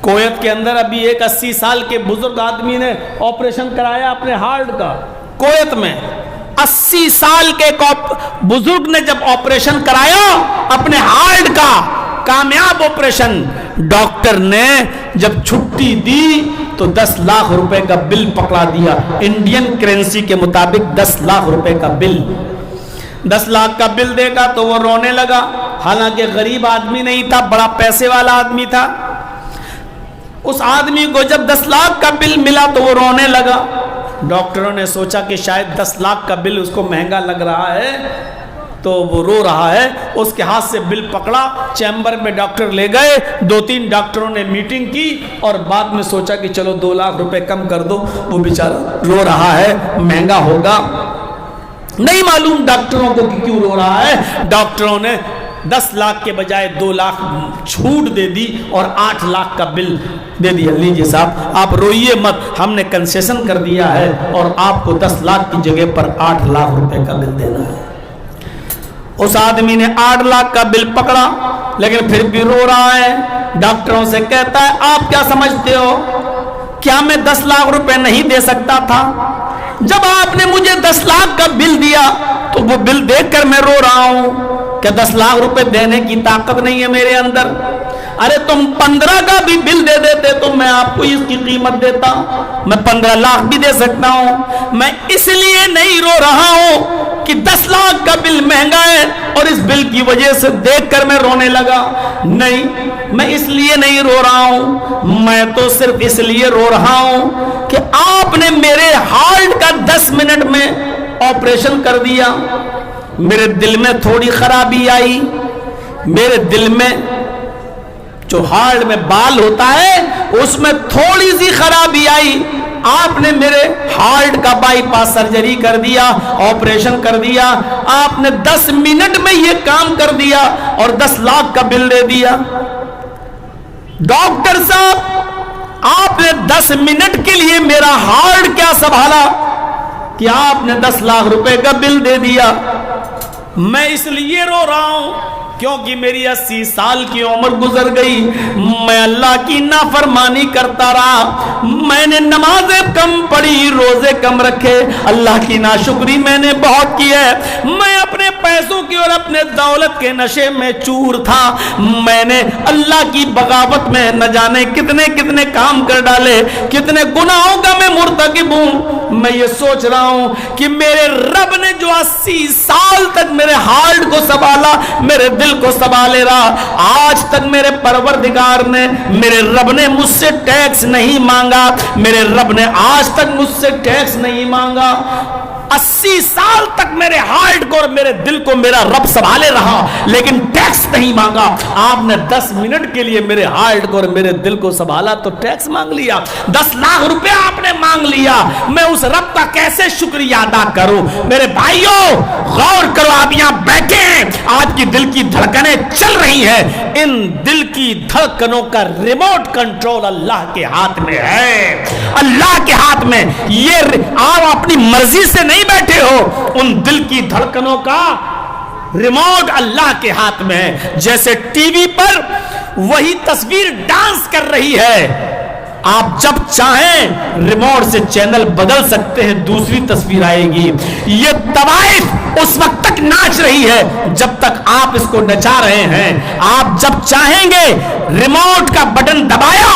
Kuwait کے اندر ابھی ایک 80 سال کے بزرگ آدمی نے آپریشن کرایا اپنے ہارٹ کا. کویت میں 80 سال کے بزرگ نے جب آپریشن کرایا اپنے ہارٹ کا, کامیاب آپریشن, ڈاکٹر نے جب چھٹی دی تو 10 لاکھ روپے کا بل پکڑا دیا. انڈین کرنسی کے مطابق 10 لاکھ روپے کا بل. 10 لاکھ کا بل دے گا تو وہ رونے لگا. حالانکہ غریب آدمی نہیں تھا, بڑا پیسے والا آدمی تھا. اس آدمی کو جب 10 لاکھ کا بل ملا تو وہ رونے لگا. ڈاکٹروں نے سوچا کہ شاید 10 لاکھ کا بل اس کو مہنگا لگ رہا ہے تو وہ رو رہا ہے. اس کے ہاتھ سے بل پکڑا, چیمبر میں ڈاکٹر لے گئے. 2-3 ڈاکٹروں نے میٹنگ کی اور بعد میں سوچا کہ چلو 2 لاکھ روپے کم کر دو. وہ بیچارہ رو رہا ہے, مہنگا ہوگا. نہیں معلوم ڈاکٹروں کو کہ کیوں رو رہا ہے. ڈاکٹروں نے 10 لاکھ کے بجائے 2 لاکھ چھوٹ دے دی اور 8 لاکھ کا بل دے دیا. لیجیے صاحب آپ روئیے مت, ہم نے کنسیشن کر دیا ہے اور آپ کو 10 لاکھ کی جگہ پر 8 لاکھ روپے کا بل دینا ہے. اس آدمی نے 8 لاکھ کا بل پکڑا لیکن پھر بھی رو رہا ہے. ڈاکٹروں سے کہتا ہے آپ کیا سمجھتے ہو, کیا میں 10 لاکھ روپے نہیں دے سکتا تھا؟ جب آپ نے مجھے 10 لاکھ کا بل دیا تو وہ بل دیکھ کر میں رو رہا ہوں. کہ 10 لاکھ روپے دینے کی طاقت نہیں ہے میرے اندر. ارے تم 15 کا بھی بل دے دیتے تو میں آپ کو اس کی قیمت دیتا. میں 15 لاکھ بھی دے سکتا ہوں. میں اس لیے نہیں رو رہا ہوں کہ 10 لاکھ کا بل مہنگا ہے اور اس بل کی وجہ سے دیکھ کر میں رونے لگا. نہیں, میں اس لیے نہیں رو رہا ہوں. میں تو صرف اس لیے رو رہا ہوں کہ آپ نے میرے ہارٹ کا 10 منٹ میں آپریشن کر دیا. میرے دل میں تھوڑی خرابی آئی. میرے دل میں جو ہارٹ میں بال ہوتا ہے اس میں تھوڑی سی خرابی آئی. آپ نے میرے ہارٹ کا بائی پاس سرجری کر دیا, آپریشن کر دیا. آپ نے 10 منٹ میں یہ کام کر دیا اور 10 لاکھ کا بل دے دیا. ڈاکٹر صاحب آپ نے 10 منٹ کے لیے میرا ہارٹ کیا سنبھالا کہ آپ نے 10 لاکھ روپے کا بل دے دیا. میں اس لیے رو رہا ہوں کیونکہ میری 80 سال کی عمر گزر گئی. میں اللہ کی نافرمانی کرتا رہا. میں نے نمازیں کم پڑھی, روزے کم رکھے, اللہ کی ناشکری میں نے بہت کی ہے. میں اپنے پیسوں کی اور اپنے دولت کے نشے میں چور تھا. میں نے اللہ کی بغاوت میں نہ جانے کتنے کتنے کام کر ڈالے, کتنے گناہوں کا میں مرتکب ہوں. میں یہ سوچ رہا ہوں کہ میرے رب نے جو 80 سال تک میرے ہارٹ کو سنبھالا, میرے دل کو سنبھالے رہا, آج تک میرے پروردگار نے, میرے رب نے مجھ سے ٹیکس نہیں مانگا. میرے رب نے آج تک مجھ سے ٹیکس نہیں مانگا. 80 سال تک میرے ہارٹ کو اور میرے دل کو میرا رب سنبھالے رہا لیکن ٹیکس نہیں مانگا. آپ نے 10 منٹ کے لیے میرے ہارٹ کو اور میرے دل کو سنبھالا تو ٹیکس مانگ لیا. 10 لاکھ روپے آپ نے مانگ لیا. میں اس رب کا کیسے شکریہ ادا کروں؟ میرے بھائیوں غور کرو, آپ یہاں بیٹھے ہیں, آج کی دل کی دھڑکنیں چل رہی ہیں. ان دل کی دھڑکنوں کا ریموٹ کنٹرول اللہ کے ہاتھ میں ہے. اللہ کے ہاتھ میں. یہ آپ اپنی مرضی سے نہیں بیٹھے ہو, ان دل کی دھڑکنوں کا ریموٹ اللہ کے ہاتھ میں ہے. جیسے ٹی وی پر وہی تصویر ڈانس کر رہی ہے, آپ جب چاہیں ریموٹ سے چینل بدل سکتے ہیں, دوسری تصویر آئے گی. یہ طوائف اس وقت تک ناچ رہی ہے جب تک آپ اس کو نچا رہے ہیں. آپ جب چاہیں گے ریموٹ کا بٹن دبایا,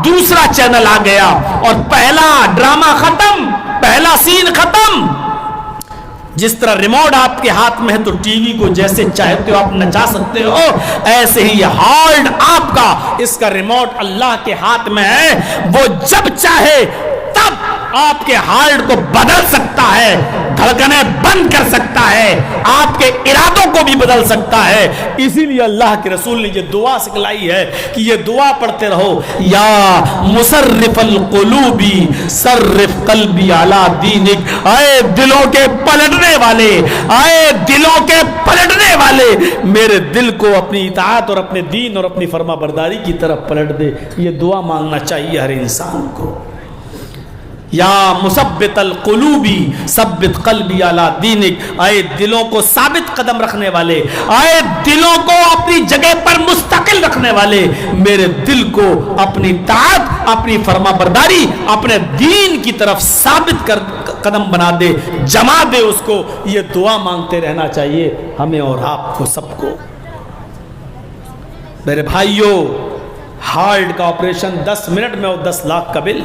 دوسرا چینل آ گیا اور پہلا ڈرامہ ختم, پہلا سین ختم. جس طرح ریموٹ آپ کے ہاتھ میں ہے تو ٹی وی کو جیسے چاہتے ہو آپ نچا سکتے ہو, ایسے ہی یہ ہارٹ آپ کا, اس کا ریموٹ اللہ کے ہاتھ میں ہے. وہ جب چاہے تب آپ کے ہارٹ کو بدل سکتا ہے, دھڑکنیں بند کر سکتا ہے, آپ کے ارادوں کو بھی بدل سکتا ہے. اسی لیے اللہ کے رسول نے یہ دعا سکھلائی ہے کہ یہ دعا پڑھتے رہو, یا مصرف القلوبی صرف قلبی علی دینک. اے دلوں کے پلٹنے والے, اے دلوں کے پلٹنے والے, میرے دل کو اپنی اطاعت اور اپنے دین اور اپنی فرما برداری کی طرف پلٹ دے. یہ دعا مانگنا چاہیے ہر انسان کو. یا مثبت القلوبی ثبت قلبی علی دینک، آئے دلوں کو ثابت قدم رکھنے والے، آئے دلوں کو اپنی جگہ پر مستقل رکھنے والے، میرے دل کو اپنی طاعت، اپنی فرما برداری، اپنے دین کی طرف ثابت کر قدم بنا دے، جما دے اس کو. یہ دعا مانگتے رہنا چاہیے ہمیں اور آپ کو، سب کو. میرے بھائیوں، ہارٹ کا آپریشن 10 منٹ میں اور 10 لاکھ کا بل.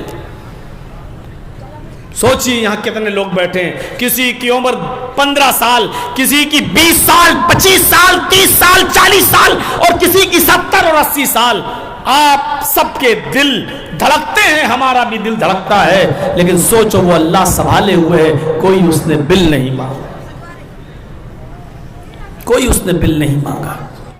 سوچیے یہاں کتنے لوگ بیٹھے ہیں، کسی کی عمر 15 سال، کسی کی 20 سال، 25 سال، 30 سال، 40 سال، اور کسی کی 70 اور 80 سال. آپ سب کے دل دھڑکتے ہیں، ہمارا بھی دل دھڑکتا ہے، لیکن سوچو وہ اللہ سنبھالے ہوئے ہے، کوئی اس نے بل نہیں مانگا، کوئی اس نے بل نہیں مانگا.